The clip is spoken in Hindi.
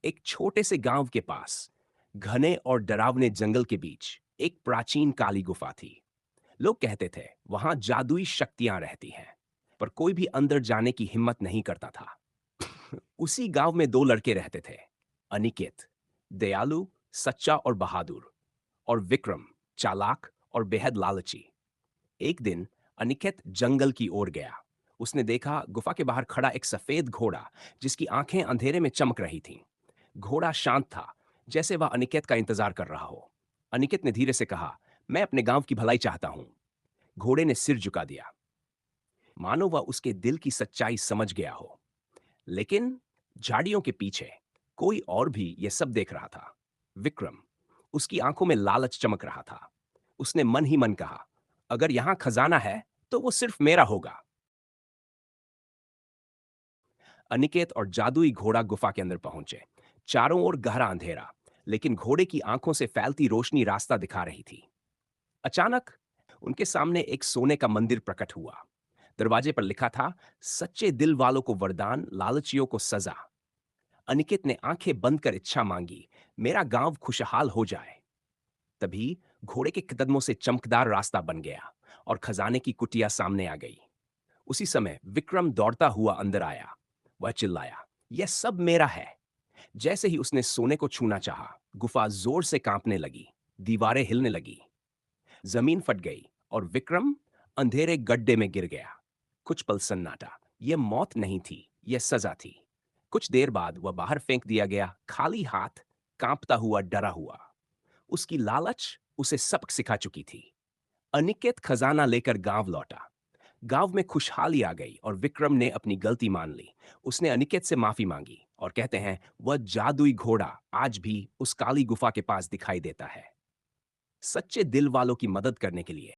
एक छोटे से गांव के पास घने और डरावने जंगल के बीच एक प्राचीन काली गुफा थी। लोग कहते थे वहां जादुई शक्तियां रहती हैं, पर कोई भी अंदर जाने की हिम्मत नहीं करता था। उसी गांव में दो लड़के रहते थे, अनिकेत, दयालु, सच्चा और बहादुर, और विक्रम, चालाक और बेहद लालची। एक दिन अनिकेत जंगल की ओर गया। उसने देखा गुफा के बाहर खड़ा एक सफेद घोड़ा, जिसकी आंखें अंधेरे में चमक रही थीं। घोड़ा शांत था, जैसे वह अनिकेत का इंतजार कर रहा हो। अनिकेत ने धीरे से कहा, मैं अपने गांव की भलाई चाहता हूं। घोड़े ने सिर झुका दिया, मानो वह उसके दिल की सच्चाई समझ गया हो। लेकिन झाड़ियों के पीछे कोई और भी यह सब देख रहा था। विक्रम। उसकी आंखों में लालच चमक रहा था। उसने मन ही मन कहा, अगर यहां खजाना है तो वो सिर्फ मेरा होगा। अनिकेत और जादुई घोड़ा गुफा के अंदर पहुंचे। चारों ओर गहरा अंधेरा, लेकिन घोड़े की आंखों से फैलती रोशनी रास्ता दिखा रही थी। अचानक उनके सामने एक सोने का मंदिर प्रकट हुआ। दरवाजे पर लिखा था, सच्चे दिल वालों को वरदान, लालचियों को सजा। अनिकेत ने आंखें बंद कर इच्छा मांगी, मेरा गांव खुशहाल हो जाए। तभी घोड़े के कदमों से चमकदार रास्ता बन गया और खजाने की कुटिया सामने आ गई। उसी समय विक्रम दौड़ता हुआ अंदर आया। वह चिल्लाया, यह सब मेरा है। जैसे ही उसने सोने को छूना चाहा, गुफा जोर से कांपने लगी। दीवारें हिलने लगी, जमीन फट गई और विक्रम अंधेरे गड्ढे में गिर गया। कुछ पल सन्नाटा। यह मौत नहीं थी, यह सजा थी। कुछ देर बाद वह बाहर फेंक दिया गया, खाली हाथ, कांपता हुआ, डरा हुआ। उसकी लालच उसे सबक सिखा चुकी थी। अनिकेत खजाना लेकर गांव लौटा। गांव में खुशहाली आ गई और विक्रम ने अपनी गलती मान ली। उसने अनिकेत से माफी मांगी और कहते हैं वह जादुई घोड़ा आज भी उस काली गुफा के पास दिखाई देता है। सच्चे दिल वालों की मदद करने के लिए